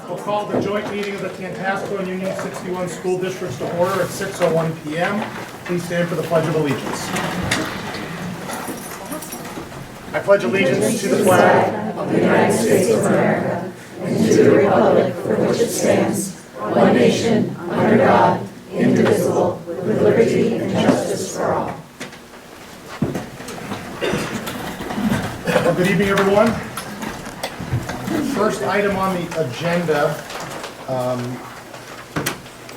We'll call the joint meeting of the Tantasqua and Union 61 School Districts to order at 6:01 p.m. Please stand for the Pledge of Allegiance. I pledge allegiance to the flag of the United States of America and to the republic for which it stands, one nation, under God, indivisible, with liberty and justice for all. Well, good evening, everyone. First item on the agenda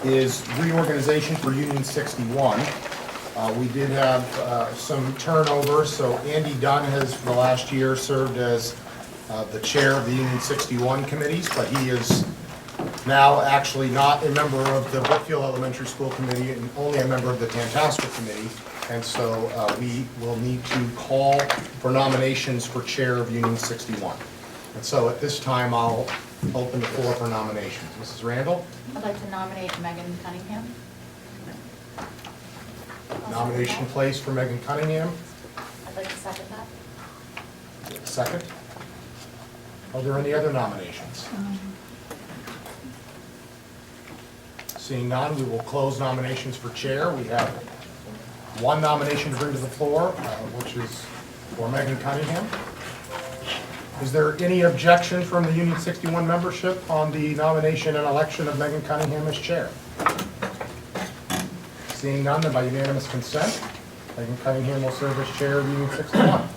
is reorganization for Union 61. We did have some turnover, so Andy Dunn has, for the last year, served as the chair of the Union 61 committees, but he is now actually not a member of the Brookfield Elementary School Committee and only a member of the Tantasqua Committee. And so we will need to call for nominations for chair of Union 61. And so at this time, I'll open the floor for nominations. Mrs. Randall? I'd like to nominate Megan Cunningham. Nomination placed for Megan Cunningham. I'd like to second that. Second. Are there any other nominations? Seeing none, we will close nominations for chair. We have one nomination to bring to the floor, which is for Megan Cunningham. Is there any objection from the Union 61 membership on the nomination and election of Megan Cunningham as chair? Seeing none, then by unanimous consent, Megan Cunningham will serve as chair of Union 61.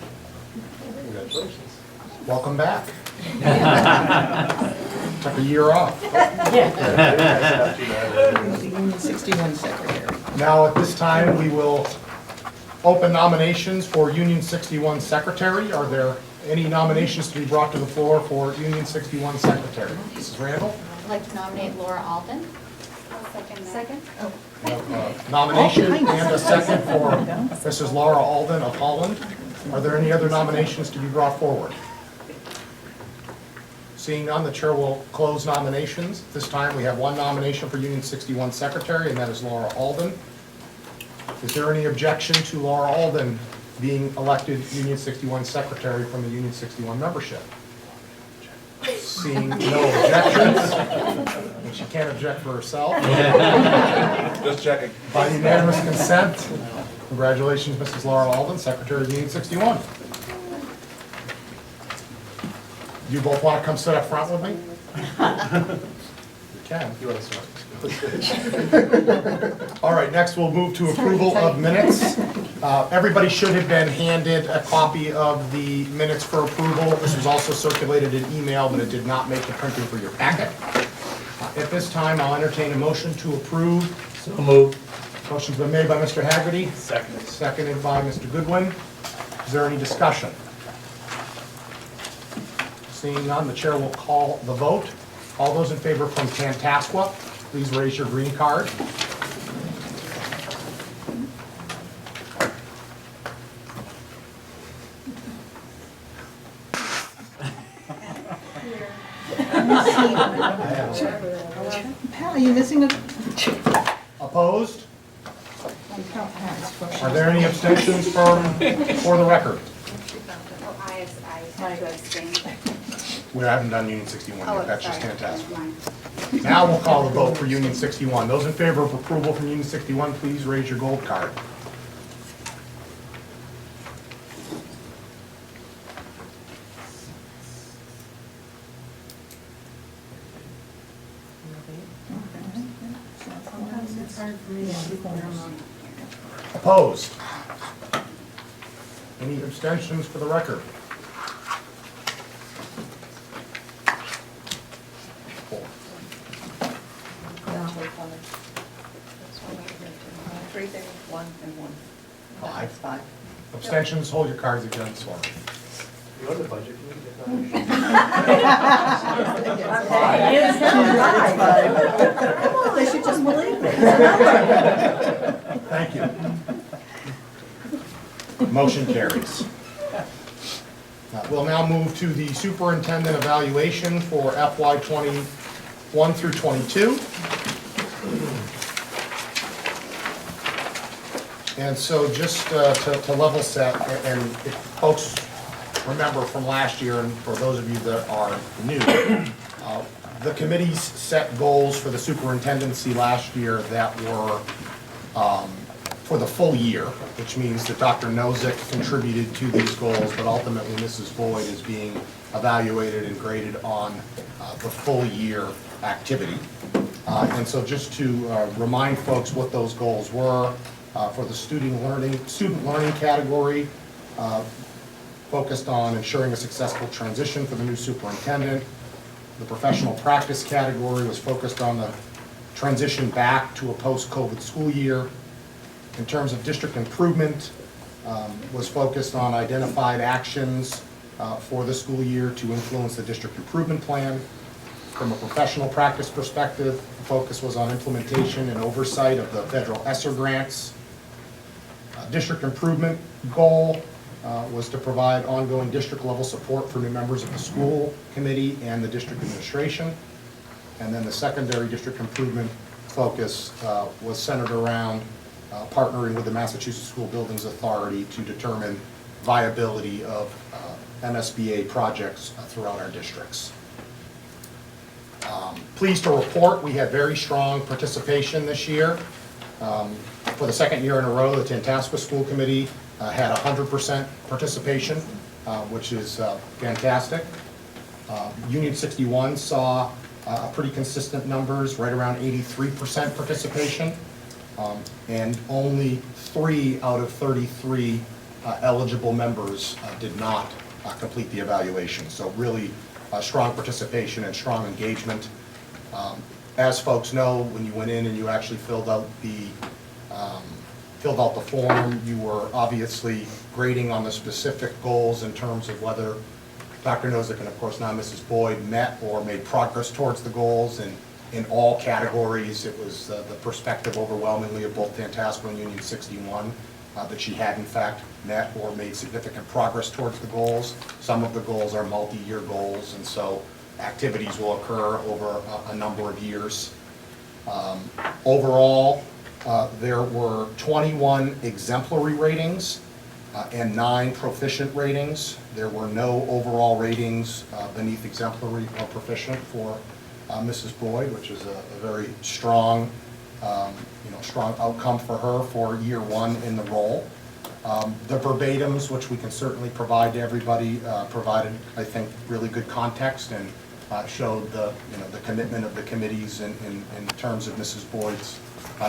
Congratulations. Welcome back. Took a year off. Union 61 secretary. Now, at this time, we will open nominations for Union 61 secretary. Are there any nominations to be brought to the floor for Union 61 secretary? Mrs. Randall? I'd like to nominate Laura Alden. Second. We have a nomination and a second for Mrs. Laura Alden of Holland. Are there any other nominations to be brought forward? Seeing none, the chair will close nominations. This time, we have one nomination for Union 61 secretary, and that is Laura Alden. Is there any objection to Laura Alden being elected Union 61 secretary from the Union 61 membership? Seeing no objections, and she can't object for herself. Just checking. By unanimous consent, congratulations, Mrs. Laura Alden, secretary of Union 61. You both want to come sit up front with me? You can. You want to start? All right, next we'll move to approval of minutes. Everybody should have been handed a copy of the minutes for approval. This was also circulated in email, but it did not make the printing for your packet. At this time, I'll entertain a motion to approve. So moved. Motion's been made by Mr. Haggerty, Second. seconded by Mr. Goodwin. Is there any discussion? Seeing none, the chair will call the vote. All those in favor from Tantasqua, please raise your green card. Pat, are you missing a? Opposed? Are there any abstentions for the record? I have to abstain. We haven't done Union 61 yet, that's just sorry. Tantasqua. Now we'll call the vote for Union 61. Those in favor of approval from Union 61, please raise your gold card. Opposed? Any abstentions for the record? Four. Three there, one and one. Five. Five. Abstentions, hold your cards against one. You're on the budget committee. Come on, they should just believe me. Thank you. Motion carries. We'll now move to the superintendent evaluation for FY '21 through '22. And so just to level set, and if folks remember from last year, and for those of you that are new, the committees set goals for the superintendency last year that were for the full year, which means that Dr. Nozick contributed to these goals, but ultimately Mrs. Boyd is being evaluated and graded on the full year activity. And so just to remind folks what those goals were, for the student learning category, focused on ensuring a successful transition for the new superintendent. The professional practice category was focused on the transition back to a post-COVID school year. In terms of district improvement, was focused on identified actions for the school year to influence the district improvement plan. From a professional practice perspective, the focus was on implementation and oversight of the federal ESSER grants. District improvement goal was to provide ongoing district-level support for new members of the school committee and the district administration. And then the secondary district improvement focus was centered around partnering with the Massachusetts School Buildings Authority to determine viability of MSBA projects throughout our districts. Pleased to report we had very strong participation this year. For the second year in a row, the Tantasqua School Committee had 100% participation, which is fantastic. Union 61 saw pretty consistent numbers, right around 83% participation, and only 3 out of 33 eligible members did not complete the evaluation. So really strong participation and strong engagement. As folks know, when you went in and you actually filled out the form, you were obviously grading on the specific goals in terms of whether Dr. Nozick and of course now Mrs. Boyd met or made progress towards the goals, and in all categories it was the perspective overwhelmingly of both Tantasqua and Union 61 that she had in fact met or made significant progress towards the goals. Some of the goals are multi-year goals, and so activities will occur over a number of years. Overall, there were 21 exemplary ratings and 9 proficient ratings. There were no overall ratings beneath exemplary or proficient for Mrs. Boyd, which is a very strong, strong outcome for her for year 1 in the role. The verbatims, which we can certainly provide to everybody, provided, I think, really good context and showed the commitment of the committees in terms of Mrs. Boyd's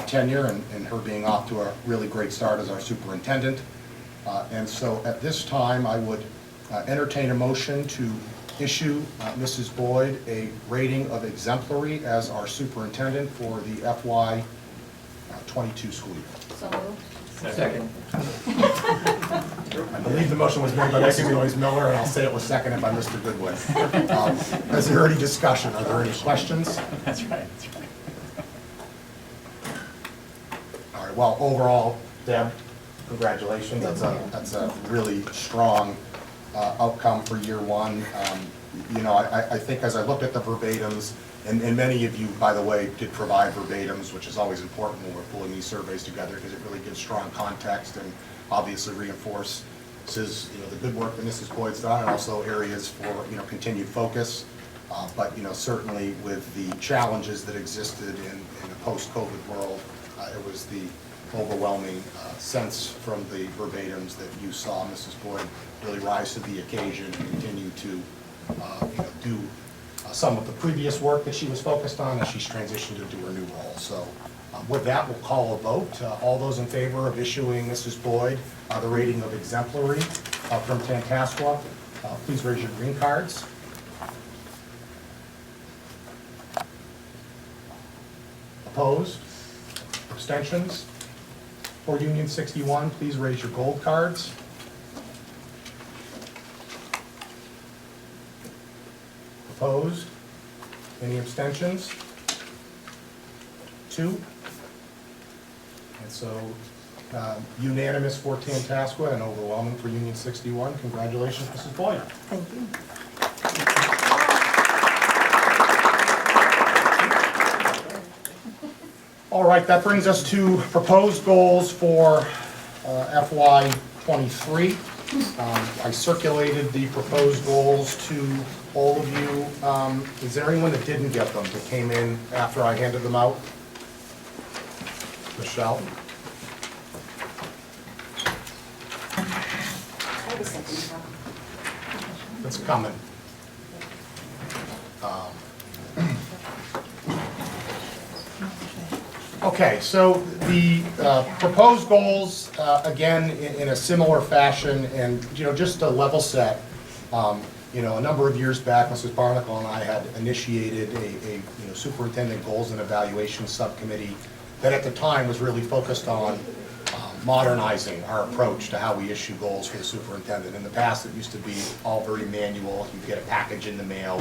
tenure and her being off to a really great start as our superintendent. And so at this time, I would entertain a motion to issue Mrs. Boyd a rating of exemplary as our superintendent for the FY #22 school year. So moved. Second. I believe the motion was made by Mrs. Noyes Miller, and I'll say it was seconded by Mr. Goodwin. Is there any discussion? Are there any questions? That's right. All right, well, overall, Deb, congratulations. That's a really strong outcome for year 1. I think as I looked at the verbatims, and many of you, by the way, did provide verbatims, which is always important when we're pulling these surveys together because it really gives strong context and obviously reinforces the good work that Mrs. Boyd's done, and also areas for continued focus. But certainly with the challenges that existed in a post-COVID world, it was the overwhelming sense from the verbatims that you saw Mrs. Boyd really rise to the occasion and continue to do some of the previous work that she was focused on as she's transitioned into her new role. So with that, we'll call a vote. All those in favor of issuing Mrs. Boyd the rating of exemplary from Tantasqua, please raise your green cards. Opposed? Abstentions? For Union 61, please raise your gold cards. Opposed? Any abstentions? 2. And so unanimous for Tantasqua and overwhelming for Union 61. Congratulations, Mrs. Boyd. Thank you. All right, that brings us to proposed goals for FY '23. I circulated the proposed goals to all of you. Is there anyone that didn't get them, that came in after I handed them out? Michelle? It's coming. Okay, so the proposed goals, again, in a similar fashion, and, just to level set, a number of years back, Mrs. Barnacle and I had initiated a superintendent goals and evaluation subcommittee that at the time was really focused on modernizing our approach to how we issue goals for the superintendent. In the past, it used to be all very manual. You'd get a package in the mail.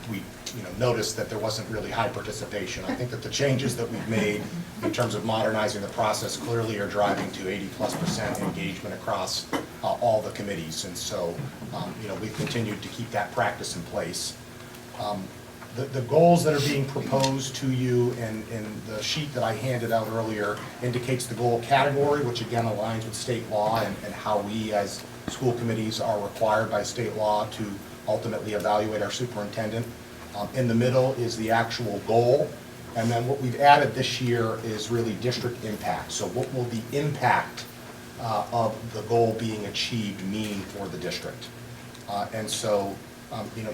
We noticed that there wasn't really high participation. I think that the changes that we've made in terms of modernizing the process clearly are driving to 80+% engagement across all the committees. And so, we've continued to keep that practice in place. The goals that are being proposed to you and the sheet that I handed out earlier indicates the goal category, which again aligns with state law and how we as school committees are required by state law to ultimately evaluate our superintendent. In the middle is the actual goal, and then what we've added this year is really district impact. So what will the impact of the goal being achieved mean for the district? And so,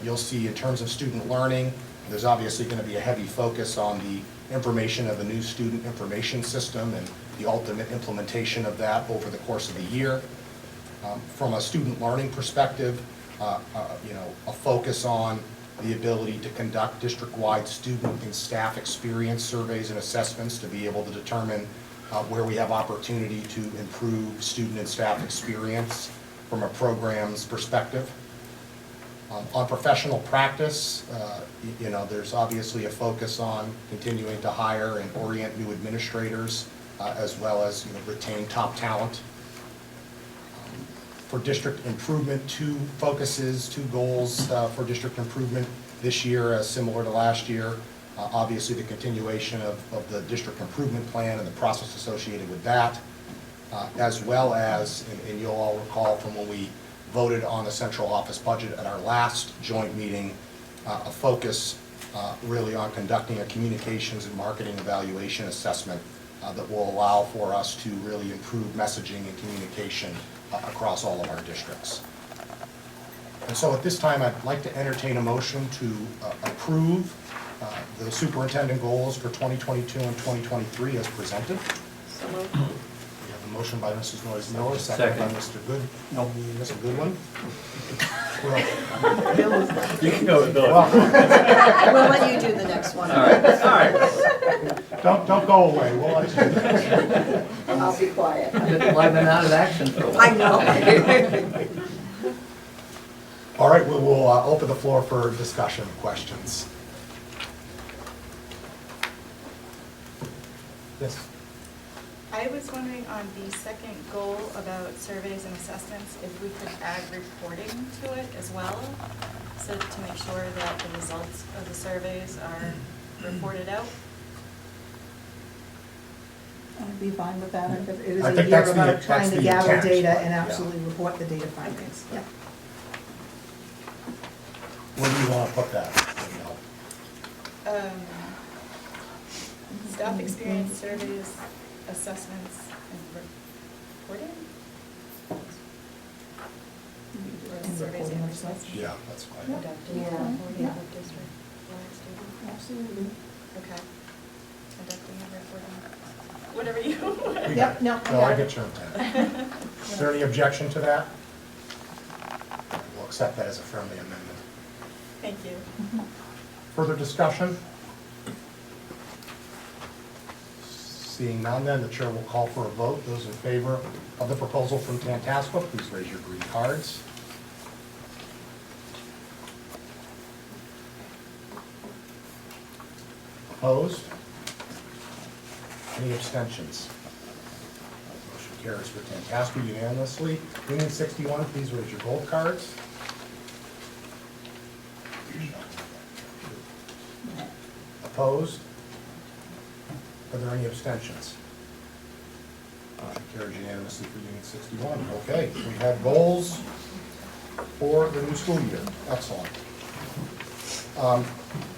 you'll see in terms of student learning, there's obviously going to be a heavy focus on the information of the new student information system and the ultimate implementation of that over the course of the year. From a student learning perspective, a focus on the ability to conduct district-wide student and staff experience surveys and assessments to be able to determine where we have opportunity to improve student and staff experience from a program's perspective. On professional practice, there's obviously a focus on continuing to hire and orient new administrators as well as retain top talent. For district improvement, two goals for district improvement this year, similar to last year. Obviously, the continuation of the district improvement plan and the process associated with that, as well as, and you'll all recall from when we voted on the central office budget at our last joint meeting, a focus really on conducting a communications and marketing evaluation assessment that will allow for us to really improve messaging and communication across all of our districts. And so at this time, I'd like to entertain a motion to approve the superintendent goals for 2022 and 2023 as presented. So moved. We have a motion by Mrs. Noyes Miller, second by Mr. Good. No, Mr. Goodwin. You can go with Bill. Well, We'll let you do the next one. All right. don't go away. We'll let you do that. I'll be quiet. I've been out of action for a while. I know. All right, we will open the floor for discussion, questions. Yes. I was wondering on the second goal about surveys and assessments, if we could add reporting to it as well, so to make sure that the results of the surveys are reported out. I'd be fine with that. It is I a think year that's the- about trying that's to the gather intent. data and Yeah. absolutely report the data findings. Yeah. Where do you want to put that? Staff experience surveys, assessments, and reporting? And Surveys reporting and of such. assessments. Yeah, that's fine. Conducting Yeah. reporting Yeah. of district-wide student. Absolutely. Okay. Conducting and reporting, whatever you. Yep, no. No, I get your intent. Is there any objection to that? We'll accept that as a friendly amendment. Thank you. Further discussion? Seeing none, then the chair will call for a vote. Those in favor of the proposal from Tantasqua, please raise your green cards. Opposed? Any abstentions? Motion carries for Tantasqua unanimously. Union 61, please raise your gold cards. Opposed? Are there any abstentions? Motion carries unanimously for Unit 61. Okay, we have goals for the new school year. Excellent.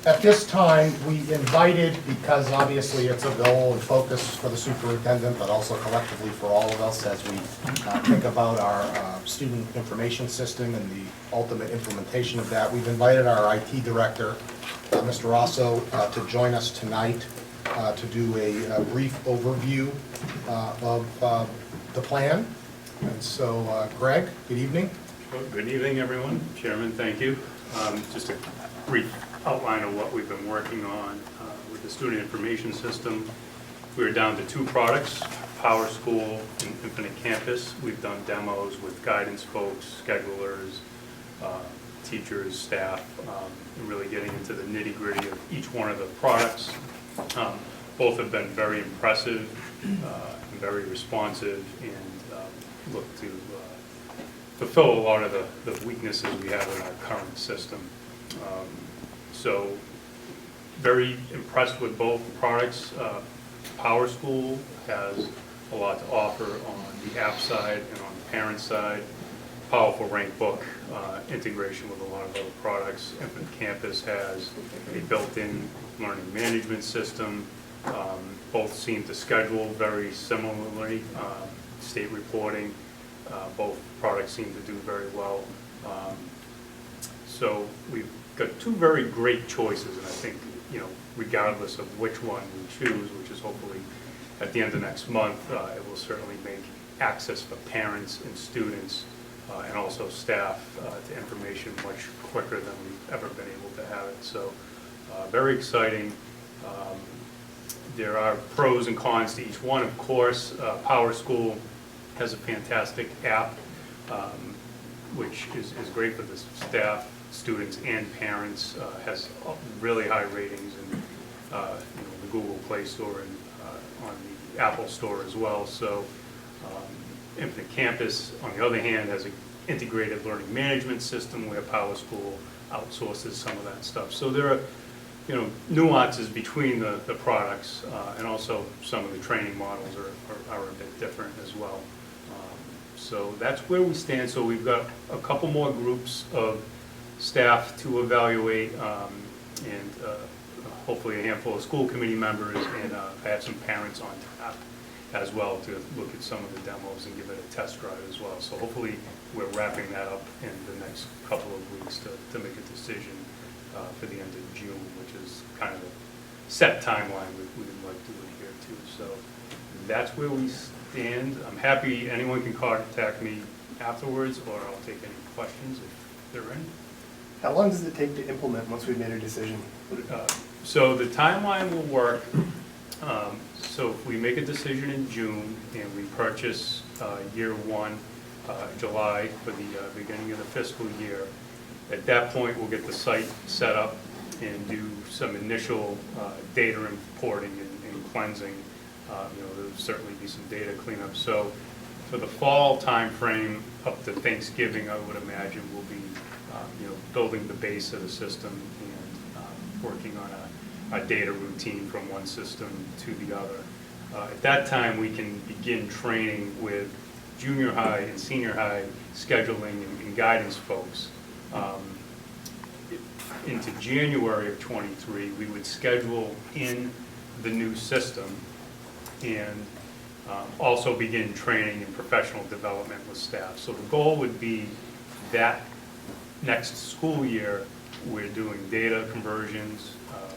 At this time, we invited, because obviously it's a goal and focus for the superintendent, but also collectively for all of us as we think about our student information system and the ultimate implementation of that, we've invited our IT director, Mr. Rosso, to join us tonight to do a brief overview of the plan. And so, Greg, good evening. Well, good evening, everyone. Chairman, thank you. Just a brief outline of what we've been working on with the student information system. We're down to 2 products, Power School and Infinite Campus. We've done demos with guidance folks, schedulers, teachers, staff, and really getting into the nitty-gritty of each one of the products. Both have been very impressive and very responsive, and look to fulfill a lot of the weaknesses we have in our current system. So very impressed with both products. Power School has a lot to offer on the app side and on the parent side. Powerful rank book integration with a lot of other products. Infinite Campus has a built-in learning management system. Both seem to schedule very similarly. State reporting, both products seem to do very well. So we've got 2 very great choices, and I think, regardless of which one we choose, which is hopefully at the end of next month, it will certainly make access for parents and students and also staff to information much quicker than we've ever been able to have it. So very exciting. There are pros and cons to each one, of course. Power School has a fantastic app, which is great for the staff, students, and parents. Has really high ratings in the Google Play Store and on the Apple Store as well. So Infinite Campus, on the other hand, has an integrated learning management system where Power School outsources some of that stuff. So there are nuances between the products, and also some of the training models are a bit different as well. So that's where we stand. So we've got a couple more groups of staff to evaluate, and hopefully a handful of school committee members, and I have some parents on tap as well to look at some of the demos and give it a test drive as well. So hopefully we're wrapping that up in the next couple of weeks to make a decision for the end of June, which is kind of a set timeline we'd like to adhere to. So that's where we stand. I'm happy anyone can contact me afterwards, or I'll take any questions if there are any. How long does it take to implement once we've made a decision? So the timeline will work. So if we make a decision in June and we purchase year 1, July, for the beginning of the fiscal year, at that point we'll get the site set up and do some initial data importing and cleansing. There'll certainly be some data cleanup. So for the fall time frame up to Thanksgiving, I would imagine we'll be building the base of the system and working on a data routine from one system to the other. At that time, we can begin training with junior high and senior high scheduling and guidance folks. Into January of '23, we would schedule in the new system and also begin training and professional development with staff. So the goal would be that next school year, we're doing data conversions,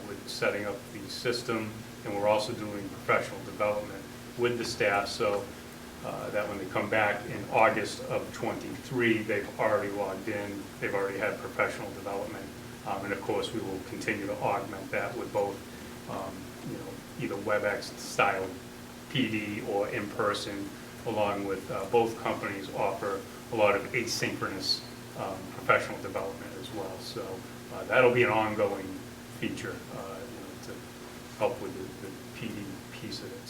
we're setting up the system, and we're also doing professional development with the staff, so that when they come back in August of '23, they've already logged in, they've already had professional development, and of course we will continue to augment that with both either WebEx style PD or in person, along with both companies offer a lot of asynchronous professional development as well. So that'll be an ongoing feature to help with the PD piece of it.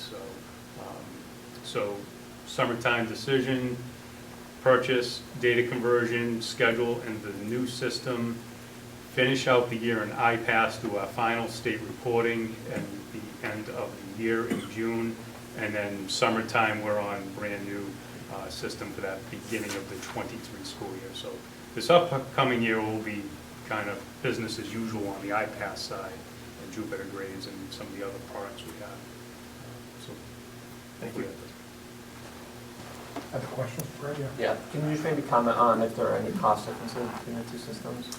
So summertime decision, purchase, data conversion, schedule, and the new system. Finish out the year in iPass, do our final state reporting at the end of the year in June, And then summertime, we're on brand-new system for that beginning of the '23 school year. So this upcoming year will be kind of business as usual on the iPass side and Jupiter grades and some of the other products we have. So, Thank you. Other questions, Greg? Yeah, can you just maybe comment on if there are any cost differences between the two systems?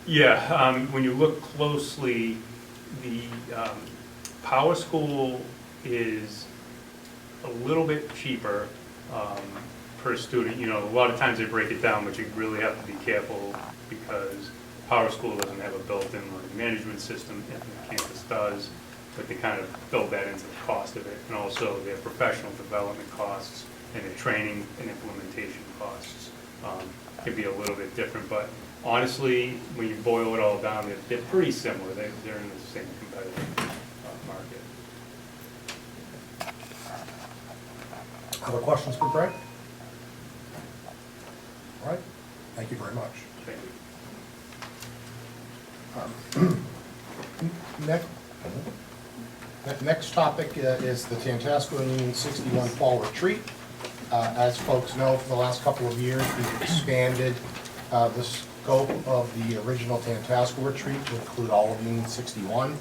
Yeah, when you look closely, the Power School is a little bit cheaper per student. You know, a lot of times they break it down, but you really have to be careful because Power School doesn't have a built-in learning management system, Infinite Campus does, but they kind of build that into the cost of it. And also their professional development costs and their training and implementation costs can be a little bit different. But honestly, when you boil it all down, they're pretty similar. They're in the same competitive market. Other questions for Greg? All right, thank you very much. Thank you. Next topic is the Tantasqua Union 61 Fall Retreat. As folks know, for the last couple of years, we've expanded the scope of the original Tantasqua retreat to include all of Union 61.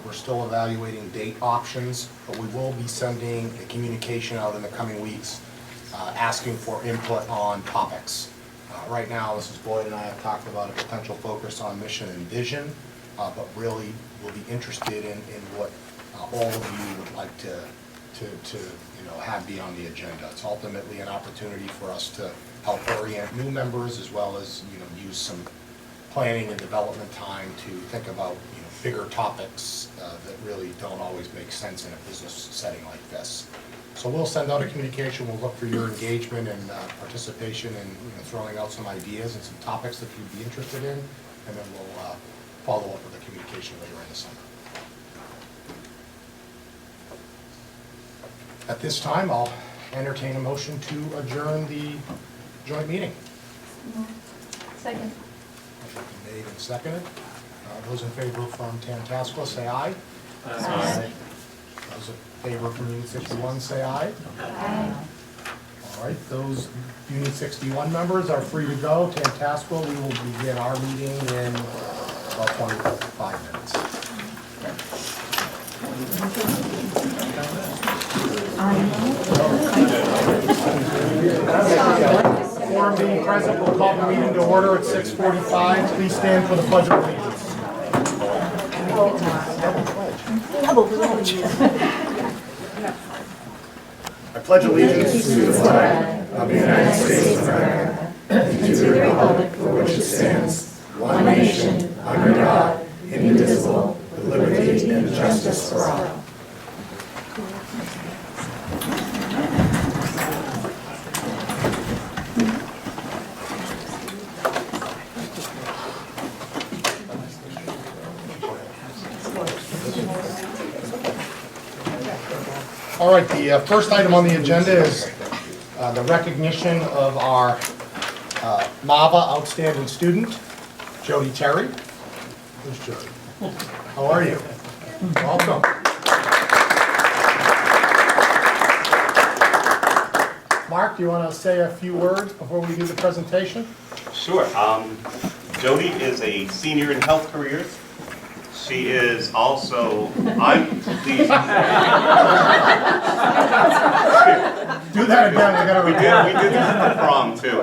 We're still evaluating date options, but we will be sending a communication out in the coming weeks asking for input on topics. Right now, Mrs. Boyd and I have talked about a potential focus on mission and vision, but really we'll be interested in what all of you would like to have be on the agenda. It's ultimately an opportunity for us to help orient new members as well as use some planning and development time to think about bigger topics that really don't always make sense in a business setting like this. So we'll send out a communication. We'll look for your engagement and participation and throwing out some ideas and some topics that you'd be interested in, and then we'll follow up with a communication later in the summer. At this time, I'll entertain a motion to adjourn the joint meeting. Second. Motion made and seconded. Those in favor from Tantasqua, say aye. Aye. Those in favor from Unit 61, say aye. Aye. All right, those Unit 61 members are free to go. Tantasqua, we will begin our meeting in about 25 minutes. Quorum being present, we'll call the meeting to order at 6:45. Please stand for the Pledge of Allegiance. I pledge allegiance to the flag of the United States of America and to the republic for which it stands, one nation, under God, indivisible, with liberty and justice for all. All right, the first item on the agenda is the recognition of our MAVA Outstanding Student, Jody Terry. Who's Jody? How are you? Welcome. Mark, do you want to say a few words before we do the presentation? Sure. Jody is a senior in health careers. She is also, I'm pleased. Do that again, We did this at the prom too.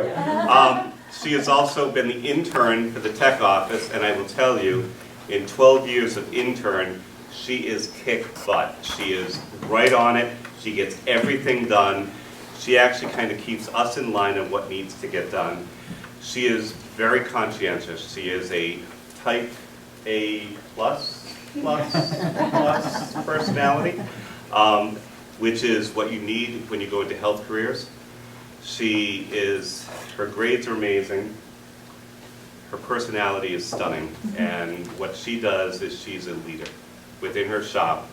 She has also been the intern for the tech office, and I will tell you, in 12 years of intern, she is kick butt. She is right on it. She gets everything done. She actually kind of keeps us in line on what needs to get done. She is very conscientious. She is a type A plus personality, which is what you need when you go into health careers. Her grades are amazing. Her personality is stunning. And what she does is she's a leader. Within her shop,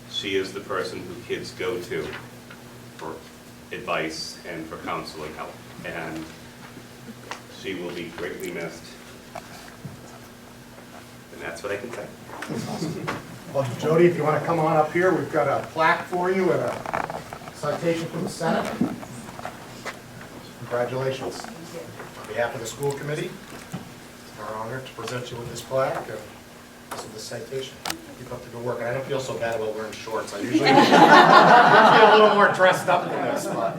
she is the person who kids go to for advice and for counsel and help. And she will be greatly missed. And that's what I can say. Well, Jody, if you want to come on up here, we've got a plaque for you and a citation from the Senate. Congratulations. On behalf of the school committee, it's our honor to present you with this plaque and this is the citation. Keep up the good work. And I don't feel so bad about wearing shorts. I usually feel a little more dressed up than this, but.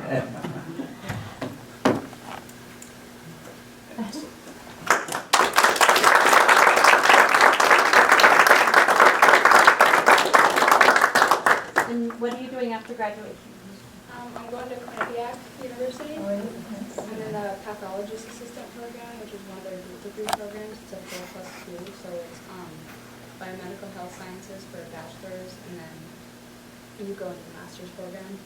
And what are you doing after graduation? I'm going to Quinnipiac University. I'm in the pathologist assistant program, which is one of their degree programs. It's a 4+2, so it's biomedical health sciences for a bachelor's, and then you go into the master's program.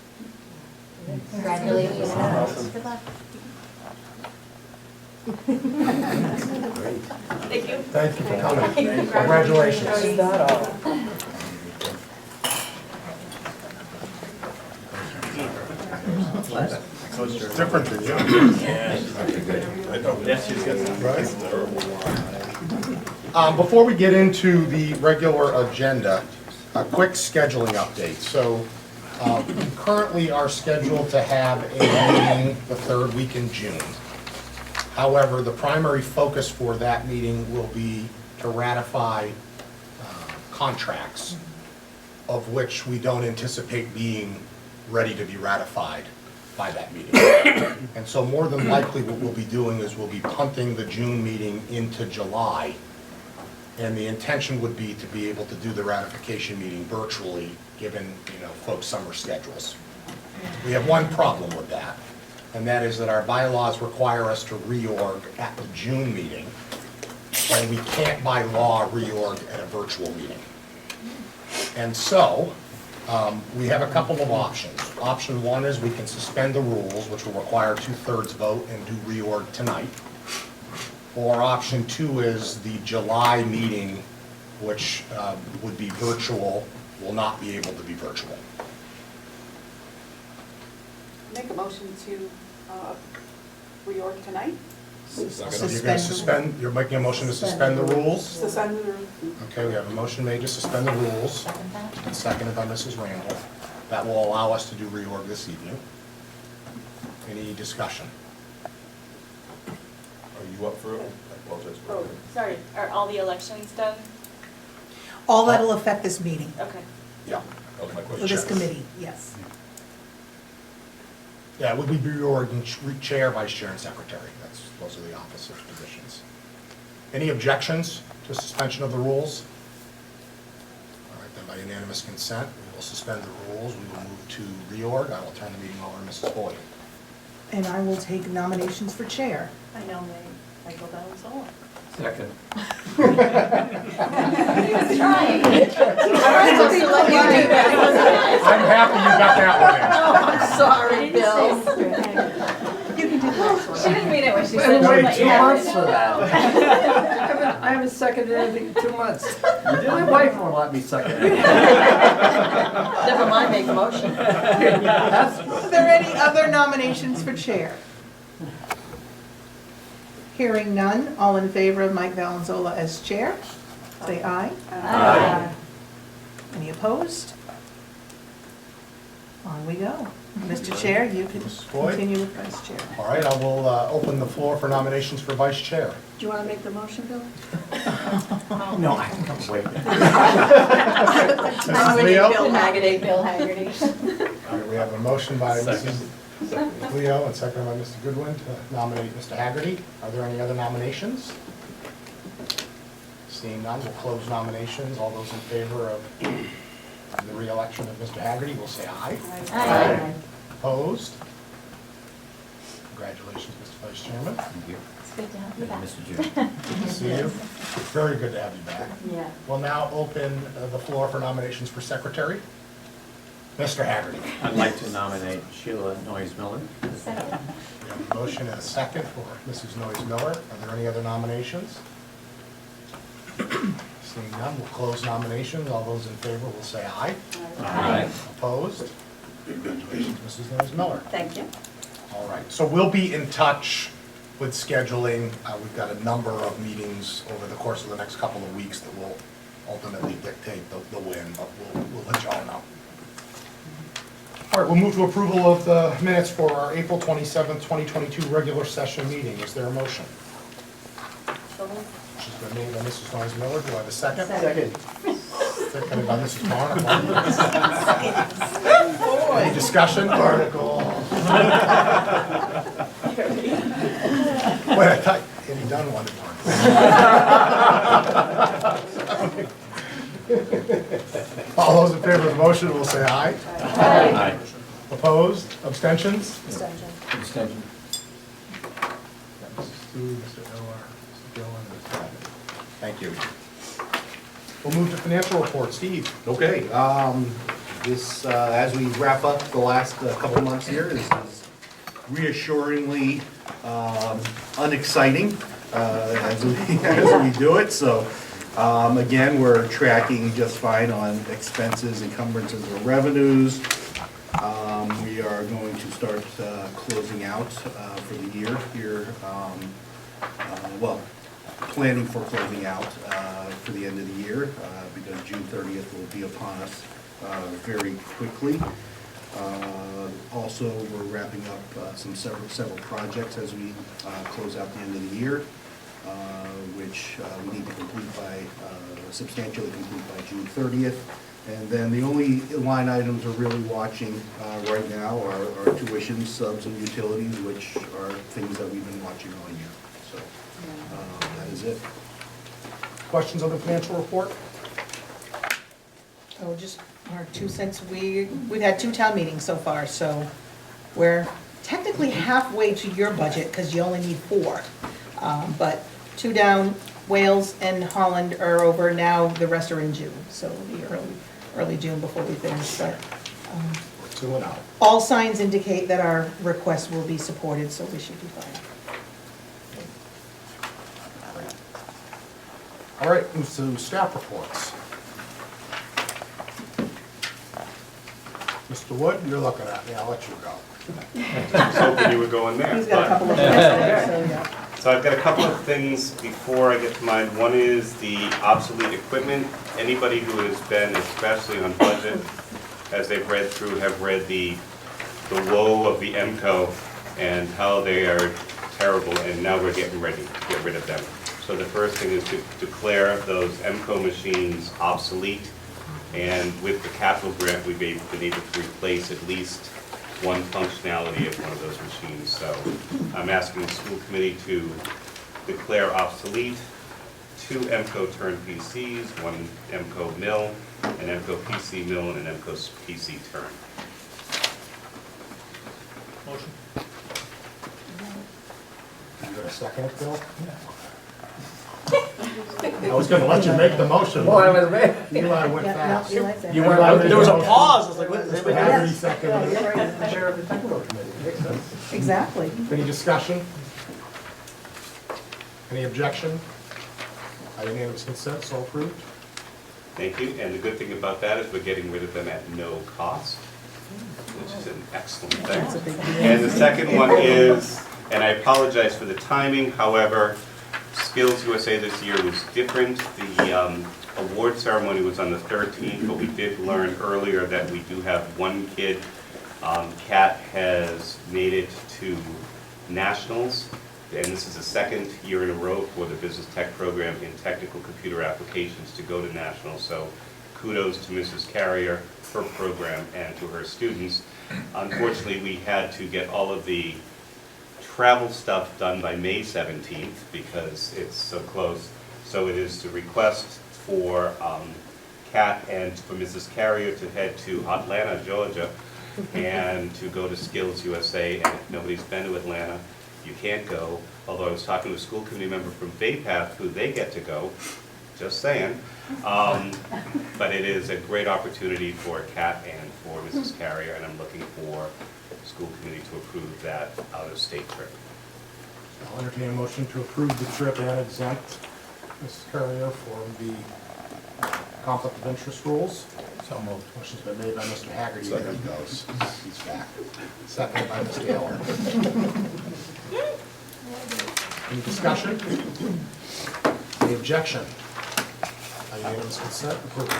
Congratulations. Awesome. Good luck. Thank you. Thank you for coming. Congratulations. It's different than you. Before we get into the regular agenda, a quick scheduling update. So we currently are scheduled to have a meeting the third week in June. However, the primary focus for that meeting will be to ratify contracts, of which we don't anticipate being ready to be ratified by that meeting. And so more than likely what we'll be doing is we'll be punting the June meeting into July. And the intention would be to be able to do the ratification meeting virtually, given, folks' summer schedules. We have one problem with that, and that is that our bylaws require us to reorg at the June meeting, and we can't by law reorg at a virtual meeting. And so, we have a couple of options. Option one is we can suspend the rules, which will require 2/3 vote and do reorg tonight. Or option two is the July meeting, which would be virtual, will not be able to be virtual. Make a motion to reorg tonight? So you're going to suspend, you're making a motion to suspend the rules? Suspend the rules. Okay, we have a motion made to suspend the rules, and seconded by Mrs. Randall. That will allow us to do reorg this evening. Any discussion? Are you up for it? I apologize. Oh, sorry, are all the elections done? All that'll affect this meeting, Okay. Yeah. That was my or question. this committee, yes. Yeah, we would be reorging chair, vice chair, and secretary. Those are the officer positions. Any objections to suspension of the rules? All right, then by unanimous consent, we will suspend the rules. We will move to reorg. I will turn the meeting over to Mrs. Boyd. And I will take nominations for chair. I nominate Michael Valenzola. Second. He was trying. I'm happy you got that one in. I'm sorry, Bill. You can do the next one. She didn't mean it when she It's said been it. waiting 2 months for that. I haven't seconded anything in 2 months. My wife won't let me second it. Never mind, make a motion. Are there any other nominations for chair? Hearing none, all in favor of Mike Valenzola as chair, say aye. Aye. Any opposed? On we go. Mr. Chair, you can Mrs. Boyd? continue with vice chair. All right, I will open the floor for nominations for vice chair. Do you want to make the motion, Bill? No, I think I'm waiting. Mrs. Leo? Bill Haggerty. Bill Haggerty. All right, we have a motion by Mrs. Leo and second by Mr. Goodwin to nominate Mr. Haggerty. Are there any other nominations? Seeing none, we'll close nominations. All those in favor of the re-election of Mr. Haggerty will say aye. Aye. Opposed? Congratulations, Mr. Vice Chairman. Thank you. It's good to have you back. Mr. June. Good to see you. Very good to have you back. Yeah. We'll now open the floor for nominations for secretary. Mr. Haggerty. I'd like to nominate Sheila Noyes Miller. Second. We have a motion and a second for Mrs. Noyes Miller. Are there any other nominations? Seeing none, we'll close nominations. All those in favor will say aye. Aye. Opposed? Congratulations, Mrs. Noyes Miller. Thank you. All right, so we'll be in touch with scheduling. We've got a number of meetings over the course of the next couple of weeks that will ultimately dictate the win, but we'll let y'all know. All right, we'll move to approval of the minutes for our April 27th, 2022 regular session meeting. Is there a motion? Motion's been made by Mrs. Noyes Miller. Do I have a second? Second. Seconded by Mrs. Vaughn. Any discussion? Article. Wait, I thought Andy Dunn wanted one. All those in favor of the motion will say aye. Aye. Opposed? Abstentions? Abstention. Thank you. We'll move to financial report. Steve? Okay, this, as we wrap up the last couple months here, this is reassuringly unexciting as we do it. So, again, we're tracking just fine on expenses, encumbrances, and revenues. We are going to start closing out for the year here, well, planning for closing out for the end of the year, because June 30th will be upon us very quickly. Also, we're wrapping up several projects as we close out the end of the year, which we need to complete by, substantially complete by June 30th. And then the only line items we're really watching right now are tuition, subs, and utilities, which are things that we've been watching all year. So that is it. Questions on the financial report? Oh, just our 2 cents. We've had 2 town meetings so far, so we're technically halfway to your budget because you only need 4. But 2 down, Wales and Holland are over now. The rest are in June, so it'll be early June before we finish. But 2 and out. all signs indicate that our request will be supported, so we should be fine. All right, move to staff reports. Mr. Wood, you're looking at me. I'll let you go. I was hoping you were going there. He's got a but- couple of minutes, so yeah. So I've got a couple of things before I get to mine. One is the obsolete equipment. Anybody who has been, especially on budget, as they've read through, have read the woe of the MCO and how they are terrible, and now we're getting ready to get rid of them. So the first thing is to declare those MCO machines obsolete, and with the capital grant, we've been able to replace at least one functionality of one of those machines. So I'm asking the school committee to declare obsolete 2 MCO turn PCs, 1 MCO mill, an MCO PC mill, and an MCO PC turn. Motion. You gonna second it, Bill? I was gonna let you make the motion. Well, I was ready. Eli went Yeah, fast. no, Eli's there. You went, there was a pause, I was like, what is Mr. it? Hagerty seconded it. Chair of the technical committee, makes sense. Exactly. Any discussion? Any objection? By unanimous consent, so approved. Thank you, and the good thing about that is we're getting rid of them at no cost, which is an excellent That's a thing. big deal. And the second one is, and I apologize for the timing, however, Skills USA this year was different. The award ceremony was on the 13th, but we did learn earlier that we do have one kid. Kat has made it to nationals, and this is the 2nd year in a row for the business tech program in technical computer applications to go to nationals. So kudos to Mrs. Carrier, her program, and to her students. Unfortunately, we had to get all of the travel stuff done by May 17th because it's so close. So it is to request for Kat and for Mrs. Carrier to head to Atlanta, Georgia, and to go to Skills USA. And if nobody's been to Atlanta, you can't go. Although I was talking to a school committee member from Bay Path who they get to go, just saying. But it is a great opportunity for Kat and for Mrs. Carrier, and I'm looking for school committee to approve that out-of-state trip. I'll entertain a motion to approve the trip and exempt Mrs. Carrier for the conflict of interest rules. So moved. Motion's been made by Mr. Hagerty. There he goes. He's back. Seconded by Ms. Gaylor. Any discussion? Any objection? By unanimous consent, approved.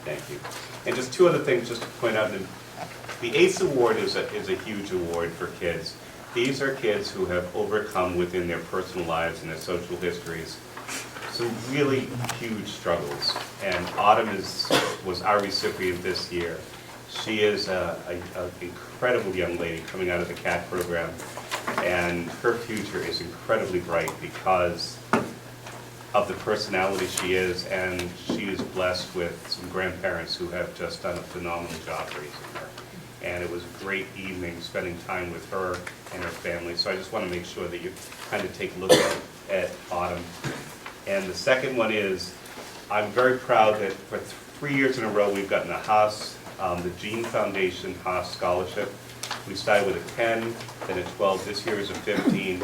Thank you. And just 2 other things just to point out. The ACE Award is a huge award for kids. These are kids who have overcome within their personal lives and their social histories some really huge struggles. And Autumn was our recipient this year. She is an incredible young lady coming out of the CAT program, and her future is incredibly bright because of the personality she is, and she is blessed with some grandparents who have just done a phenomenal job raising her. And it was a great evening spending time with her and her family. So I just want to make sure that you kind of take a look at Autumn. And the second one is, I'm very proud that for 3 years in a row, we've gotten a Haas, the Gene Foundation Haas Scholarship. We started with a 10, then a 12, this year is a 15.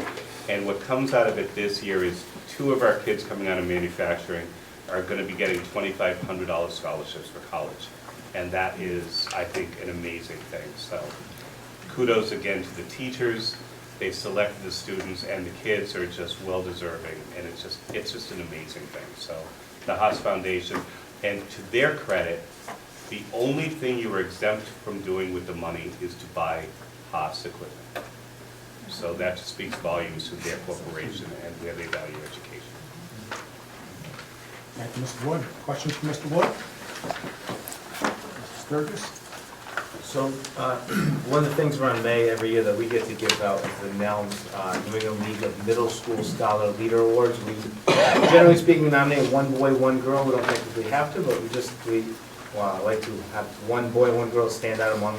And what comes out of it this year is 2 of our kids coming out of manufacturing are going to be getting $2,500 scholarships for college. And that is, I think, an amazing thing. So kudos again to the teachers. They selected the students, and the kids are just well-deserving, and it's just an amazing thing. So the Haas Foundation, and to their credit, the only thing you are exempt from doing with the money is to buy Haas equipment. So that just speaks volumes to their corporation and where they value education. Thank you, Mr. Wood. Questions for Mr. Wood? Mr. Sturgis? So, one of the things around May every year that we get to give out is the NELMS New England League of Middle School Scholar Leader Awards. We, generally speaking, nominate one boy, one girl. We don't technically have to, but we like to have one boy, one girl stand out among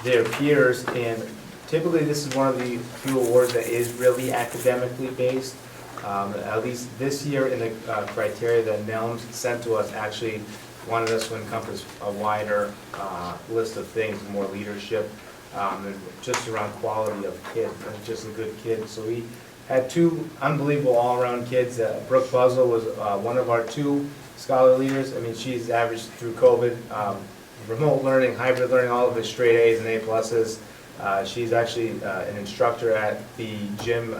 their peers. And typically, this is one of the few awards that is really academically based. At least this year, in the criteria that NELMS sent to us, actually wanted us to encompass a wider list of things, more leadership, and just around quality of kid, and just a good kid. So we had 2 unbelievable all-around kids. Brooke Buzzle was one of our 2 scholar leaders. I mean, she's averaged through COVID, remote learning, hybrid learning, all of it straight A's and A+. She's actually an instructor at the gym,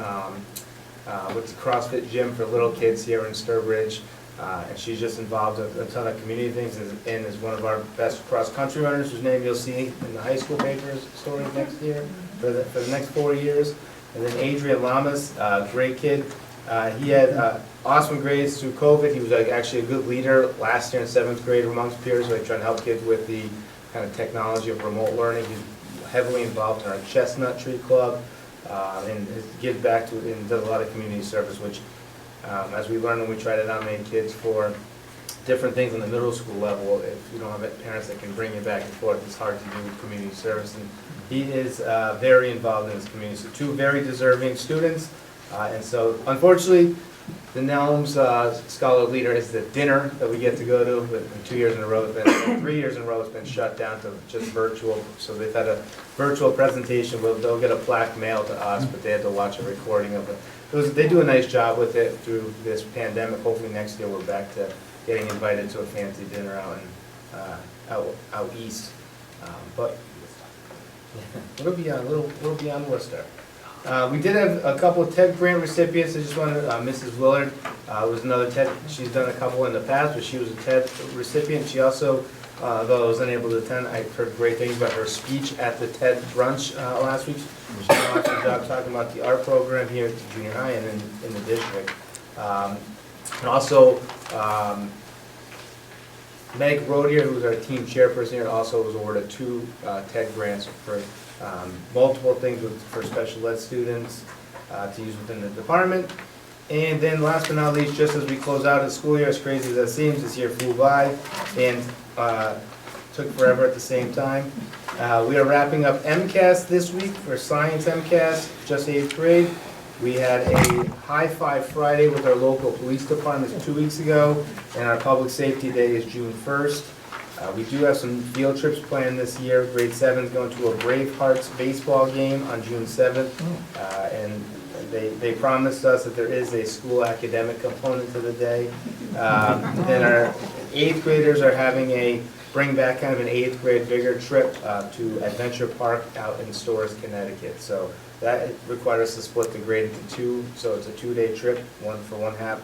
with the CrossFit gym for little kids here in Sturbridge. And she's just involved in a ton of community things, and is one of our best cross-country runners, whose name you'll see in the high school papers story next year, for the next 4 years. And then Adrian Lamas, great kid. He had awesome grades through COVID. He was actually a good leader last year in 7th grade amongst peers, like trying to help kids with the kind of technology of remote learning. He's heavily involved in our Chestnut Tree Club, and gives back to and does a lot of community service, which as we learn when we try to nominate kids for different things on the middle school level, if you don't have parents that can bring you back and forth, it's hard to do community service. And he is very involved in his community. So 2 very deserving students. And so unfortunately, the NELMS Scholar Leader is the dinner that we get to go to. But 2 years in a row, 3 years in a row, it's been shut down to just virtual. So they've had a virtual presentation. They'll get a plaque mailed to us, but they had to watch a recording of it. They do a nice job with it through this pandemic. Hopefully next year we're back to getting invited to a fancy dinner out east. But we'll be on Worcester. We did have a couple of TED grant recipients. I just wanted, Mrs. Willard was another TED. She's done a couple in the past, but she was a TED recipient. She also, though I was unable to attend, I heard great things about her speech at the TED brunch last week. She did an awesome job talking about the art program here at the junior high and in the district. And also, Meg Rodier, who's our team chairperson here, also was awarded 2 TED grants for multiple things for special ed students to use within the department. And then last but not least, just as we close out the school year, as crazy as that seems, this year flew by and took forever at the same time. We are wrapping up MCAS this week for Science MCAS, just 8th grade. We had a High Five Friday with our local police departments 2 weeks ago, and our Public Safety Day is June 1st. We do have some field trips planned this year. Grade 7 is going to a Bravehearts baseball game on June 7th, and they promised us that there is a school academic component to the day. Then our 8th graders are having a bring back kind of an 8th grade bigger trip to Adventure Park out in Storrs, Connecticut. So that requires us to split the grade into 2, so it's a 2-day trip, one for one half.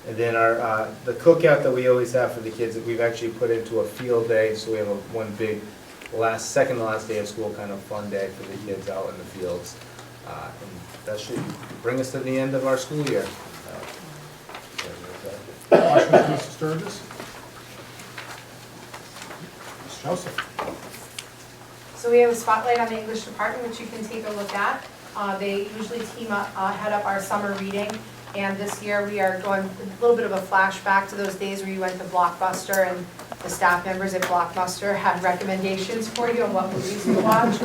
And then the cookout that we always have for the kids, we've actually put into a field day, so we have one big second to last day of school, kind of fun day for the kids out in the fields. And that should bring us to the end of our school year. Questions, Mr. Sturgis? Ms. Joseph? So we have a spotlight on the English department, which you can take a look at. They usually team up, head up our summer reading, and this year we are going a little bit of a flashback to those days where you went to Blockbuster and the staff members at Blockbuster had recommendations for you on what movies to watch.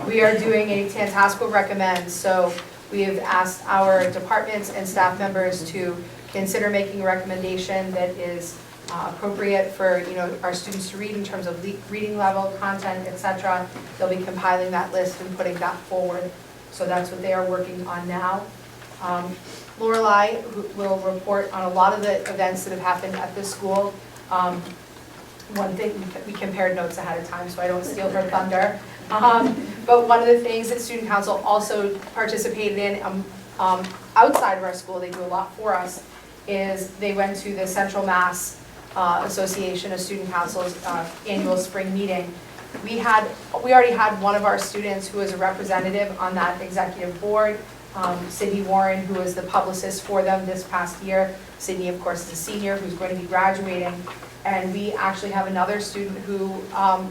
We are doing a Tantasqua recommend, so we have asked our departments and staff members to consider making a recommendation that is appropriate for our students to read in terms of reading level, content, etc. They'll be compiling that list and putting that forward. So that's what they are working on now. Lorelei will report on a lot of the events that have happened at the school. One thing, we compared notes ahead of time, so I don't steal her thunder. But one of the things that Student Council also participated in outside of our school, they do a lot for us, is they went to the Central Mass Association of Student Council's annual spring meeting. We already had one of our students who was a representative on that executive board, Sydney Warren, who was the publicist for them this past year. Sydney, of course, is a senior who's going to be graduating. And we actually have another student who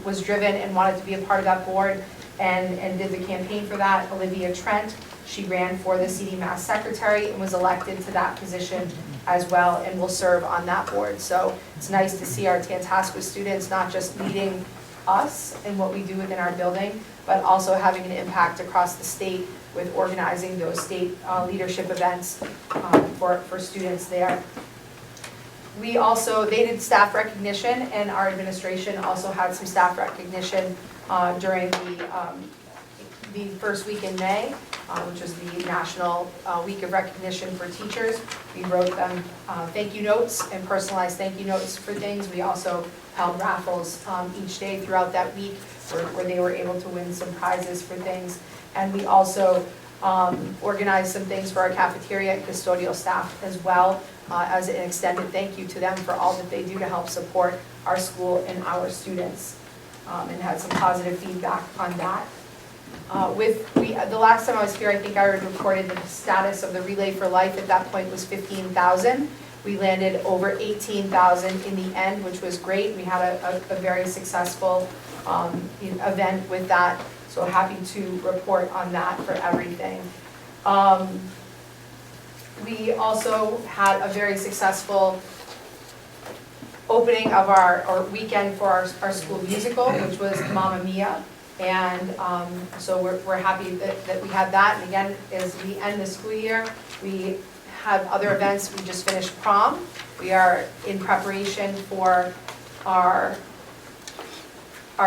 was driven and wanted to be a part of that board and did the campaign for that, Olivia Trent. She ran for the CD Mass Secretary and was elected to that position as well and will serve on that board. So it's nice to see our Tantasqua students not just leading us and what we do within our building, but also having an impact across the state with organizing those state leadership events for students there. They did staff recognition, and our administration also had some staff recognition during the first week in May, which was the National Week of Recognition for Teachers. We wrote them thank you notes and personalized thank you notes for things. We also held raffles each day throughout that week where they were able to win some prizes for things. And we also organized some things for our cafeteria and custodial staff as well, as an extended thank you to them for all that they do to help support our school and our students, and had some positive feedback on that. The last time I was here, I think I reported the status of the Relay for Life at that point was 15,000. We landed over 18,000 in the end, which was great. We had a very successful event with that, so happy to report on that for everything. We also had a very successful opening of our weekend for our school musical, which was Mamma Mia. And so we're happy that we had that. And again, as we end the school year, we have other events. We just finished prom. We are in preparation for our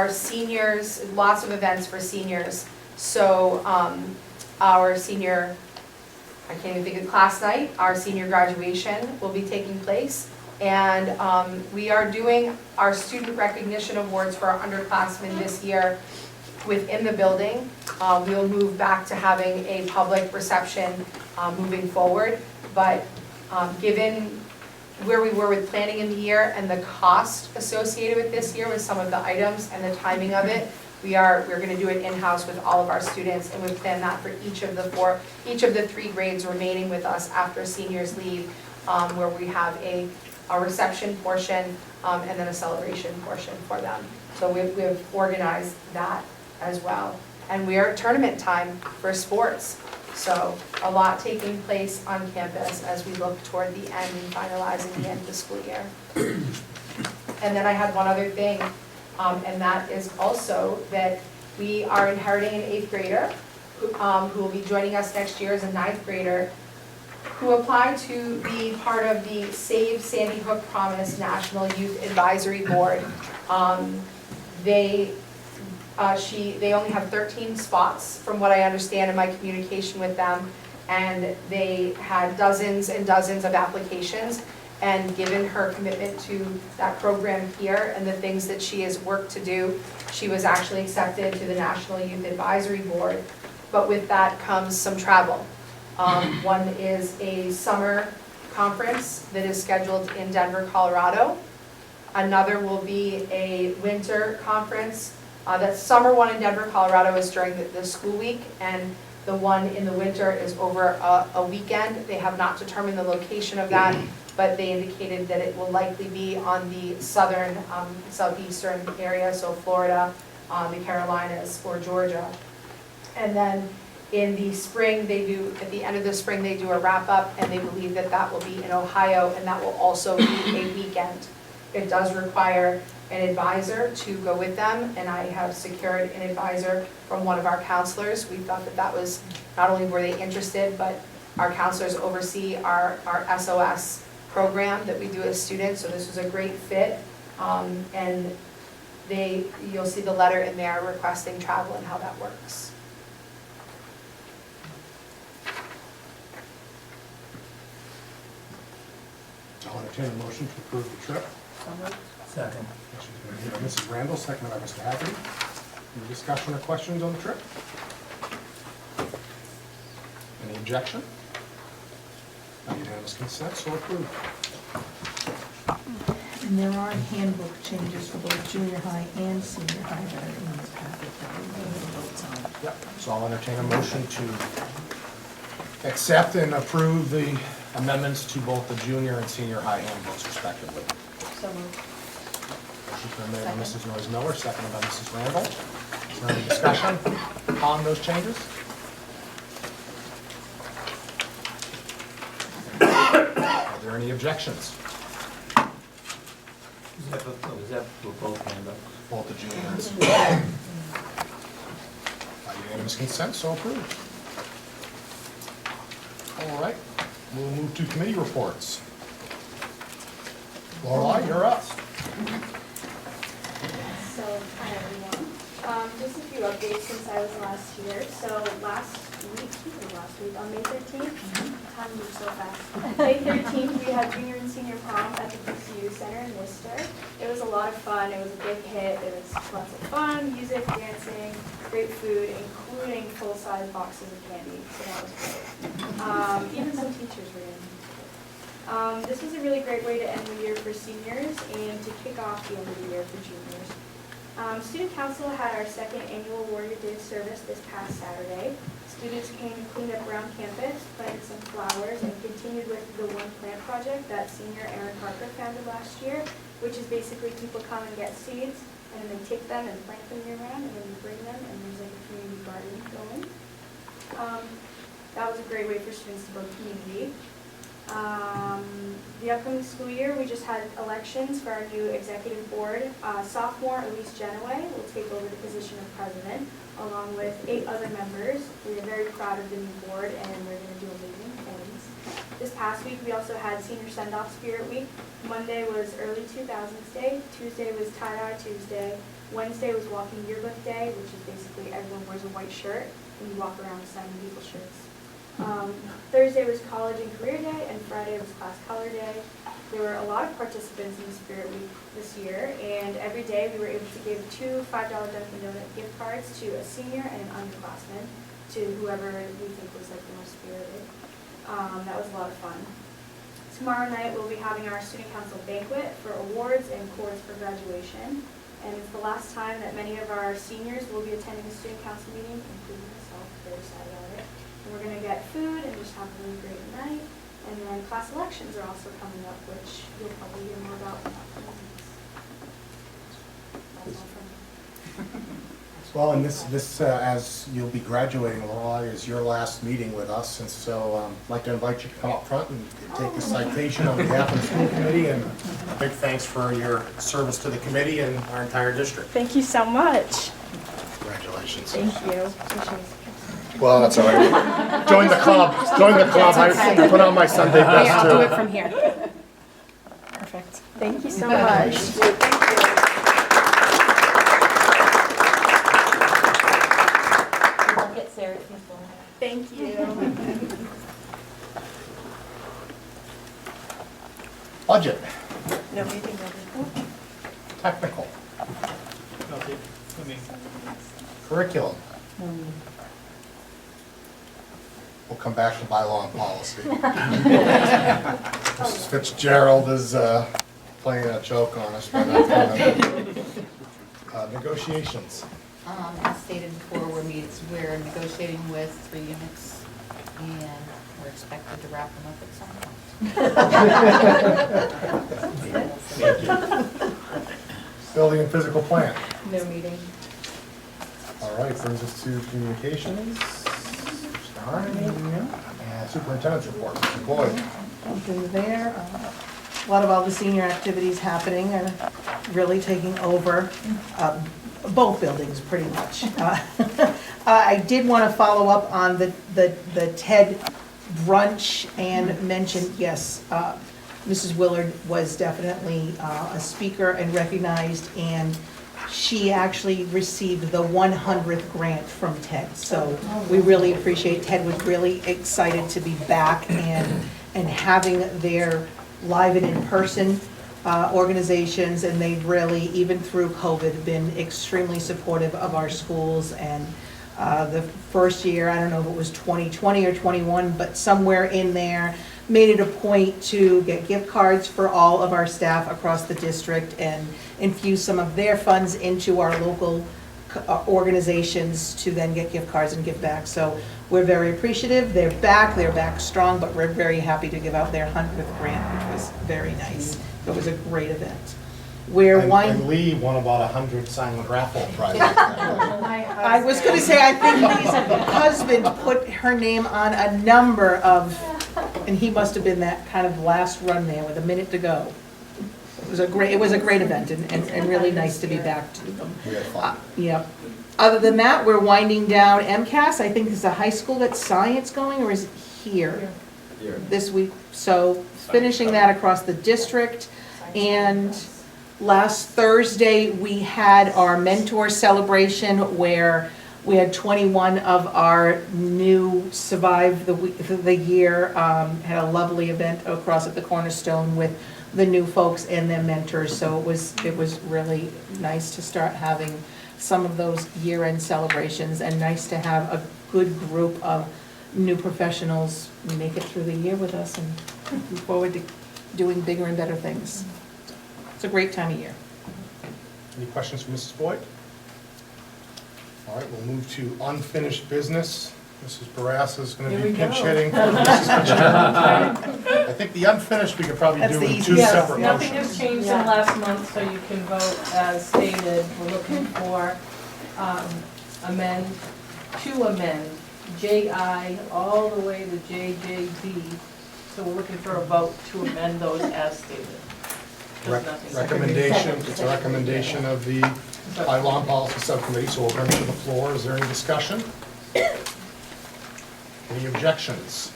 seniors, lots of events for seniors. So our senior, I can't even think of class night, our senior graduation will be taking place. And we are doing our student recognition awards for our underclassmen this year within the building. We'll move back to having a public reception moving forward. But given where we were with planning in the year and the cost associated with this year with some of the items and the timing of it, we're going to do it in-house with all of our students, and we plan that for each of the three grades remaining with us after seniors leave, where we have a reception portion and then a celebration portion for them. So we've organized that as well. And we are at tournament time for sports. So a lot taking place on campus as we look toward the end and finalizing the end of the school year. And then I had one other thing, and that is also that we are inheriting an 8th grader who will be joining us next year as a 9th grader, who applied to be part of the Save Sandy Hook Promise National Youth Advisory Board. They only have 13 spots from what I understand in my communication with them, and they had dozens and dozens of applications. And given her commitment to that program here and the things that she has worked to do, she was actually accepted to the National Youth Advisory Board. But with that comes some travel. One is a summer conference that is scheduled in Denver, Colorado. Another will be a winter conference. That summer one in Denver, Colorado is during the school week, and the one in the winter is over a weekend. They have not determined the location of that, but they indicated that it will likely be on the southern, southeastern area, so Florida, the Carolinas, or Georgia. And then in the spring, at the end of the spring, they do a wrap-up, and they believe that that will be in Ohio, and that will also be a weekend. It does require an advisor to go with them, and I have secured an advisor from one of our counselors. We thought that that was, not only were they interested, but our counselors oversee our SOS program that we do as students, so this was a great fit. And you'll see the letter in there requesting travel and how that works. I'll entertain a motion to approve the trip. Second. Motion's been made by Mrs. Randall, seconded by Mr. Haverty. Any discussion or questions on the trip? Any objection? By unanimous consent, so approved. And there are handbook changes for both junior high and senior high that are in this packet that we will vote on. Yep, so I'll entertain a motion to accept and approve the amendments to both the junior and senior high handbooks respectively. So moved. Motion's been made by Mrs. Noyes Miller, seconded by Mrs. Randall. Is there any discussion on those changes? Are there any objections? Is that for both handbooks? Both the junior and senior. By unanimous consent, so approved. All right, we'll move to committee reports. Lorelei, you're up. So, hi everyone. Just a few updates since I was last here. So last week, on May 13th, time moves so fast. May 13th, we had junior and senior prom at the PCU Center in Worcester. It was a lot of fun. It was a big hit. It was lots of fun, music, dancing, great food, including full-size boxes of candy. So that was great. Even some teachers were in. This was a really great way to end the year for seniors and to kick off the end of the year for juniors. Student Council had our second annual Warrior Day service this past Saturday. Students came and cleaned up around campus, planted some flowers, and continued with the One Plant project that senior Aaron Parker founded last year, which is basically people come and get seeds, and then they take them and plant them year-round, and then you bring them, and there's like a community garden going. That was a great way for students to build community. The upcoming school year, we just had elections for our new executive board. Sophomore Elise Genoway will take over the position of president, along with 8 other members. We are very proud of the new board, and we're going to do amazing things. This past week, we also had Senior Send-Off Spirit Week. Monday was Early 2000s Day. Tuesday was Tie-Dye Tuesday. Wednesday was Walking Yearbook Day, which is basically everyone wears a white shirt, and you walk around signing people's shirts. Thursday was College and Career Day, and Friday was Class Color Day. There were a lot of participants in the Spirit Week this year, and every day we were able to give 2 $5 Dunkin' Donut gift cards to a senior and an underclassman, to whoever we think was like the most spirited. That was a lot of fun. Tomorrow night we'll be having our Student Council banquet for awards and chords for graduation, and it's the last time that many of our seniors will be attending a Student Council meeting, including myself. Very sad about it. And we're going to get food and just have a really great night. And then class elections are also coming up, which you'll probably hear more about in upcoming weeks. That's all from me. Well, and this as you'll be graduating, Lorelei, is your last meeting with us, and so I'd like to invite you to come up front and take the citation on behalf of the school committee, and a big thanks for your service to the committee and our entire district. Thank you so much. Congratulations. Thank you. Well, that's all right. Join the club. Join the club. I put on my Sunday best I'll too. do it from here. Perfect. Thank you so much. Get Sarah people. Thank you. Budget, No meeting ready. technical, curriculum. We'll come back to bylaw and policy. Mrs. Fitzgerald is playing a joke on us by not coming. Negotiations. As stated before, we're negotiating with 3 units, and we're expected to wrap them up at some point. Building and physical plant. No meeting. All right, brings us to communications. Mr. Harney. And superintendent's report, Mr. Boyd. Something there. A lot of all the senior activities happening are really taking over both buildings, pretty much. I did want to follow up on the TED brunch and mention, yes, Mrs. Willard was definitely a speaker and recognized, and she actually received the 100th grant from TED. So we really appreciate, TED was really excited to be back and having their live and in-person organizations, and they've really, even through COVID, been extremely supportive of our schools. And the first year, I don't know if it was 2020 or 21, but somewhere in there, made it a point to get gift cards for all of our staff across the district and infuse some of their funds into our local organizations to then get gift cards and give back. So we're very appreciative. They're back strong, but we're very happy to give out their 100th grant, which was very nice. It was a great event. And Lee won about 100 silent raffle prizes. I was going to say, I think Lee's husband put her name on a number of, and he must have been that kind of last run there with a minute to go. It was a great event and really nice to be back to them. We had fun. Yep. Other than that, we're winding down MCAS. I think is the high school that's science going, or is it here? This week. So finishing that across the district. And last Thursday, we had our mentor celebration where we had 21 of our new survive the year. Had a lovely event across at the Cornerstone with the new folks and their mentors. So it was really nice to start having some of those year-end celebrations, and nice to have a good group of new professionals make it through the year with us, and look forward to doing bigger and better things. It's a great time of year. Any questions for Mrs. Boyd? All right, we'll move to unfinished business. Mrs. Barassa is going to be pinch hitting for Mrs. Fitzgerald. I think the unfinished we could probably That's do the in easiest. two Yes, separate nothing motions. has changed in last month, so you can vote as stated. We're looking for to amend JI all the way to JJD. So we're looking for a vote to amend those as stated. There's nothing. Recommendation, it's a recommendation of the bylaw and policy subcommittee, so we'll bring it to the floor. Is there any discussion? Any objections?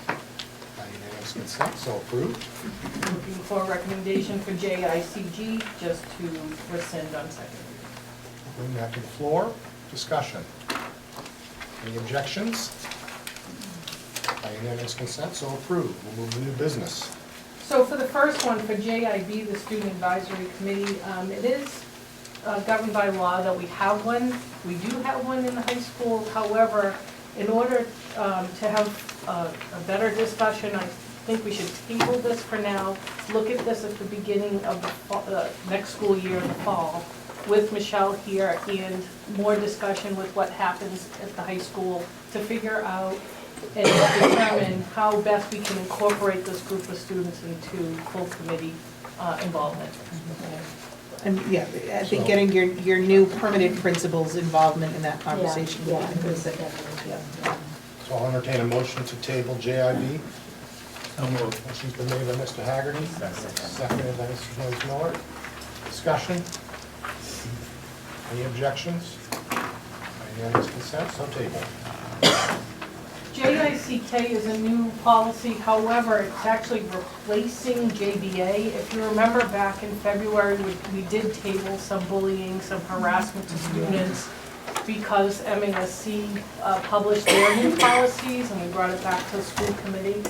By unanimous consent, so approved. Looking for a recommendation for JICG, just to rescind on second reading. Bring that to the floor. Discussion. Any objections? By unanimous consent, so approved. We'll move to new business. So for the first one, for JIB, the Student Advisory Committee, it is governed by law that we have one. We do have one in the high school. However, in order to have a better discussion, I think we should table this for now. Look at this at the beginning of the next school year in the fall with Michelle here, and more discussion with what happens at the high school to figure out and determine how best we can incorporate this group of students into full committee involvement. And yeah, I think getting your new permanent principals' involvement in that conversation would be a good thing. So I'll entertain a motion to table JIB. So moved. Motion's been made by Mr. Haggerty, seconded by Mr. Jones Miller. Discussion? Any objections? By unanimous consent, so tabled. JICK is a new policy, however, it's actually replacing JBA. If you remember back in February, we did table some bullying, some harassment to students because MASC published their new policies, and we brought it back to the school committee,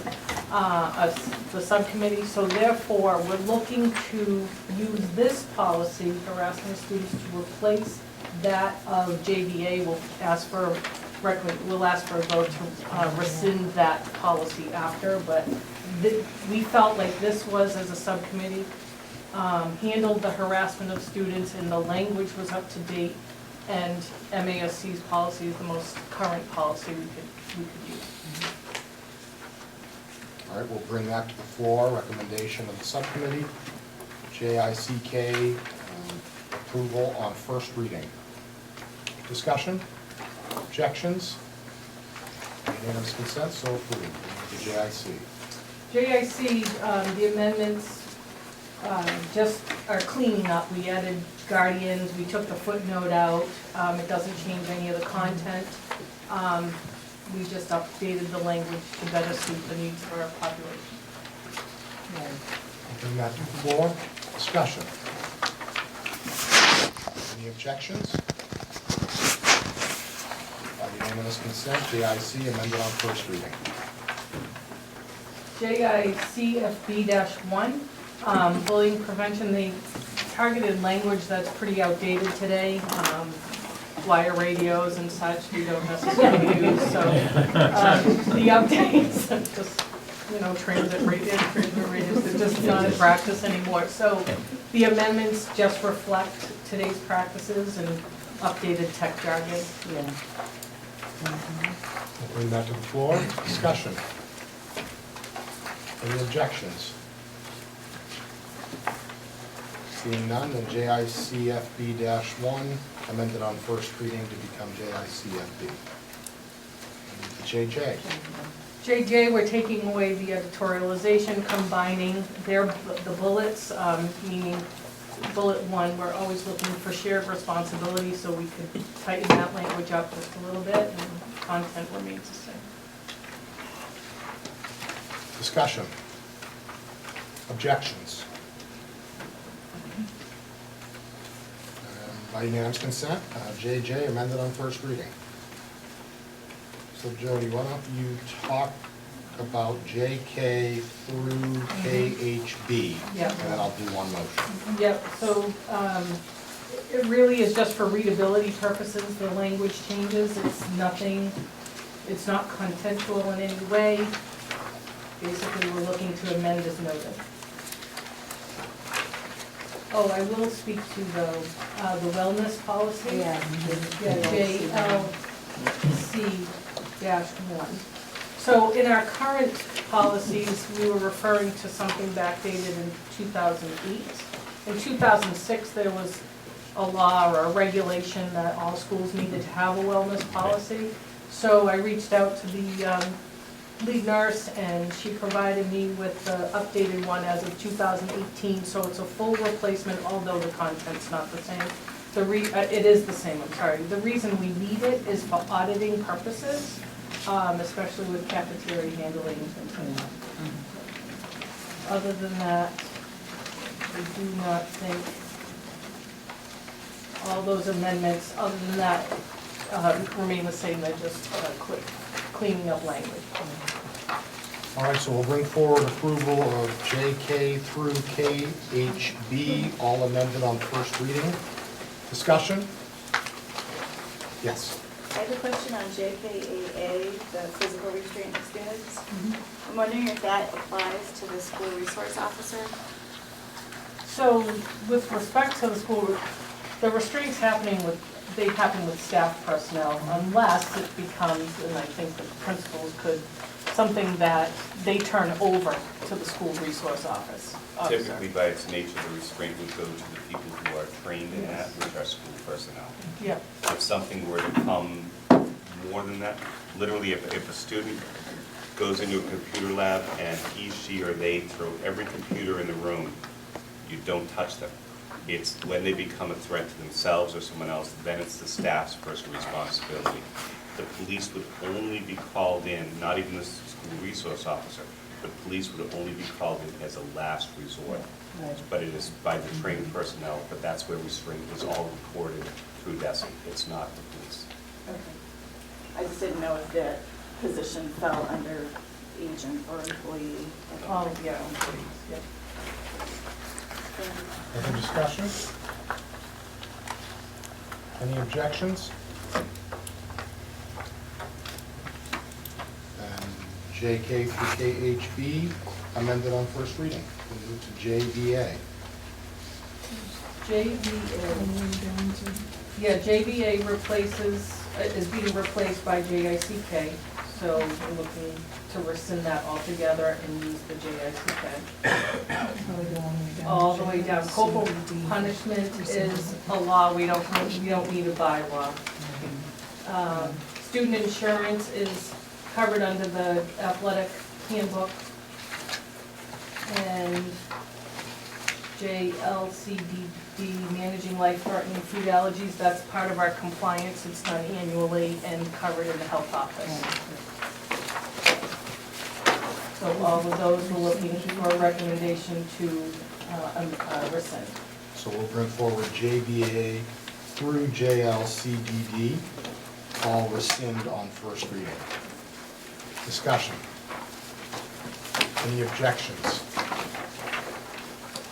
the subcommittee. So therefore, we're looking to use this policy, harassment of students, to replace that of JBA. We'll ask for a vote to rescind that policy after, but we felt like this was, as a subcommittee, handled the harassment of students, and the language was up to date, and MASC's policy is the most current policy we could use. All right, we'll bring that to the floor. Recommendation of the subcommittee. JICK approval on first reading. Discussion? Objections? Unanimous consent, so approved. The JIC. JIC, the amendments just are cleaning up. We added guardians, we took the footnote out. It doesn't change any of the content. We just updated the language to better suit the needs of our population. I'll bring that to the floor. Discussion? Any objections? By unanimous consent, JIC amended on first reading. JICFB-1, bullying prevention, they targeted language that's pretty outdated today. Flyer radios and such, we don't necessarily use, so the updates, just, transit radios, they're just not in practice anymore. So the amendments just reflect today's practices and updated tech jargon. We'll bring that to the floor. Discussion? Any objections? Seeing none, then JICFB-1 amended on first reading to become JICFB. And JJ. JJ, we're taking away the editorialization, combining the bullets, meaning bullet 1, we're always looking for shared responsibility, so we could tighten that language up just a little bit, and content remains the same. Discussion? Objections? By unanimous consent, JJ amended on first reading. So Jody, why don't you talk about JK through KHB? Yep. And then I'll do one motion. Yep, so it really is just for readability purposes, the language changes, it's not contextual in any way. Basically, we're looking to amend as noted. Oh, I will speak to the wellness policy. Yeah. JLC-1. So in our current policies, we were referring to something backdated in 2008. In 2006, there was a law or a regulation that all schools needed to have a wellness policy. So I reached out to the lead nurse, and she provided me with the updated one as of 2018, so it's a full replacement, although the content's not the same. It is the same, I'm sorry. The reason we need it is for auditing purposes, especially with cafeteria handling and things like that. Other than that, I do not think all those amendments, other than that, remain the same. They're just cleaning up language. All right, so we'll bring forward approval of JK through KHB, all amended on first reading. Discussion? Yes. I have a question on JKAA, the physical restraint of students. I'm wondering if that applies to the school resource officer? So with respect to the school, the restraints happen with staff personnel unless it becomes, and I think the principals could, something that they turn over to the school resource officer. Typically, by its nature, the restraint would go to the people who are trained in that, which are school personnel. Yeah. If something were to come more than that, literally if a student goes into a computer lab and he, she, or they throw every computer in the room, you don't touch them. It's when they become a threat to themselves or someone else, then it's the staff's personal responsibility. The police would only be called in, not even the school resource officer, the police would only be called in as a last resort. But it is by the trained personnel, but that's where restraint is all recorded through DESI. It's not the police. Okay. I just didn't know if the position fell under agent or employee. Oh, yeah. Yep. Other discussion? Any objections? Then JK through KHB amended on first reading. We'll move to JVA. JVA is being replaced by JICK, so we're looking to rescind that altogether and use the JICK. All the way down. Corporal punishment is a law, we don't need a bylaw. Student insurance is covered under the athletic handbook. And JLCDD, managing life-threatening food allergies, that's part of our compliance, it's done annually and covered in the health office. So all of those, we're looking for a recommendation to rescind. So we'll bring forward JVA through JLCDD, all rescind on first reading. Discussion. Any objections?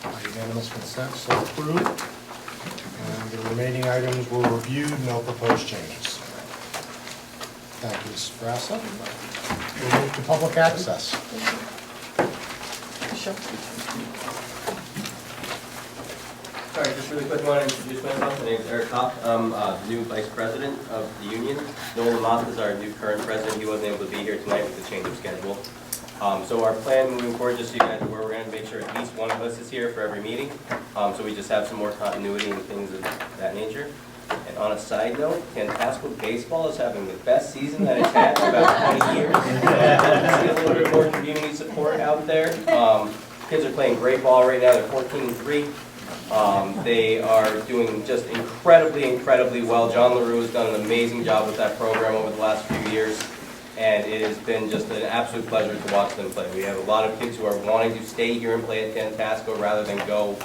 By unanimous consent, so approved. And the remaining items were reviewed, no proposed changes. Thank you, Mrs. Brassa. We'll move to public access. Sorry, just really quick, I want to introduce myself. My name is Eric Kopp. I'm the new vice president of the union. Noel Lamont is our new current president. He wasn't able to be here tonight with the change of schedule. So our plan moving forward, just so you guys are aware, we're going to make sure at least one of us is here for every meeting. So we just have some more continuity and things of that nature. And on a side note, Tantasqua baseball is having the best season that it's had in about 20 years. See a little bit more community support out there. Kids are playing great ball right now. They're 14-3. They are doing just incredibly well. John LaRue has done an amazing job with that program over the last few years. And it has been just an absolute pleasure to watch them play. We have a lot of kids who are wanting to stay here and play at Tantasqua rather than go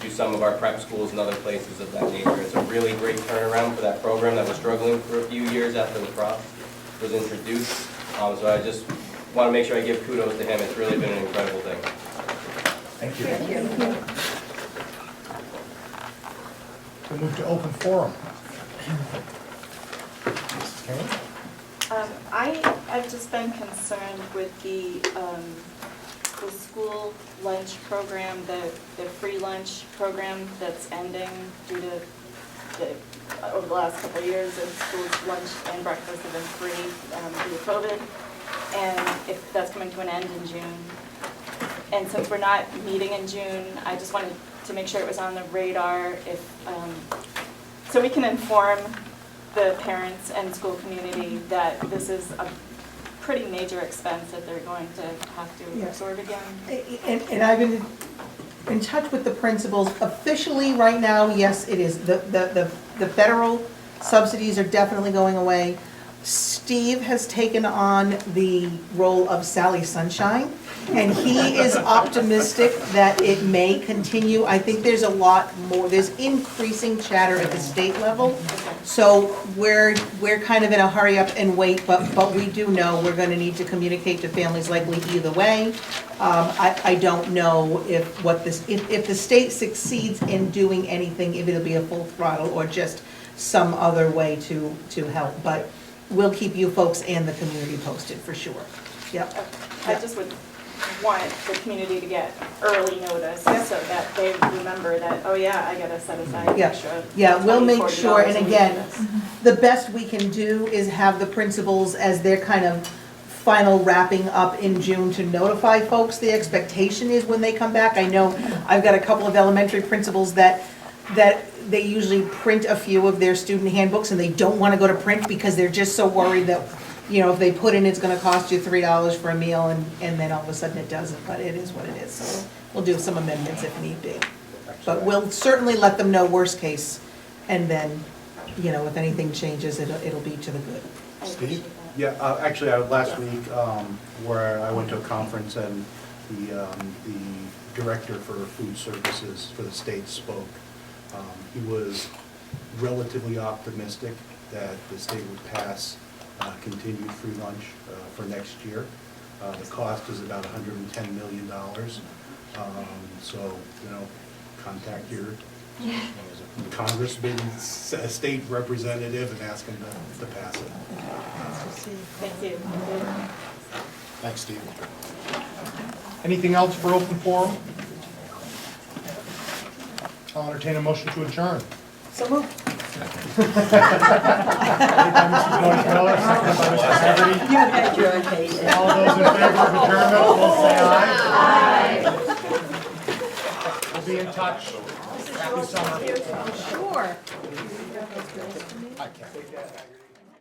to some of our prep schools and other places of that nature. It's a really great turnaround for that program that was struggling for a few years after the crop was introduced. So I just want to make sure I give kudos to him. It's really been an incredible thing. Thank you. We'll move to open forum. Mrs. Kane? I've just been concerned with the school lunch program, the free lunch program that's ending due to over the last couple of years, and schools lunch and breakfast have been free due to COVID, and if that's coming to an end in June. And since we're not meeting in June, I just wanted to make sure it was on the radar so we can inform the parents and school community that this is a pretty major expense that they're going to have to absorb again. And I've been in touch with the principals. Officially, right now, yes, it is. The federal subsidies are definitely going away. Steve has taken on the role of Sally Sunshine, and he is optimistic that it may continue. I think there's a lot more, there's increasing chatter at the state level. So we're kind of in a hurry up and wait, but we do know we're going to need to communicate to families likely either way. I don't know if the state succeeds in doing anything, if it'll be a full throttle or just some other way to help. But we'll keep you folks and the community posted for sure. Yep. I just would want the community to get early notice so that they remember that, oh yeah, I gotta set aside extra. Yeah, we'll make sure, $40 and a week again, for this. the best we can do is have the principals as their kind of final wrapping up in June to notify folks. The expectation is when they come back. I know I've got a couple of elementary principals that they usually print a few of their student handbooks and they don't want to go to print because they're just so worried that, you know, if they put in it's going to cost you $3 for a meal and then all of a sudden it doesn't, but it is what it is. So we'll do some amendments if need be. But we'll certainly let them know worst case, and then, you know, if anything changes, it'll be to the good. Steve? Yeah, actually, last week, where I went to a conference and the director for food services for the state spoke. He was relatively optimistic that the state would pass continued free lunch for next year. The cost is about $110 million. So, you know, contact your congressman, state representative, and ask him to pass it. Thank you. Thanks, Steve. Anything else for open forum? I'll entertain a motion to adjourn. So moved. Moved by Mrs. Joyce Miller, seconded by Mr. Haverty. You bet you're okay. All those in favor of adjournment, will say aye. We'll be in touch. Happy summer. Sure. I can't.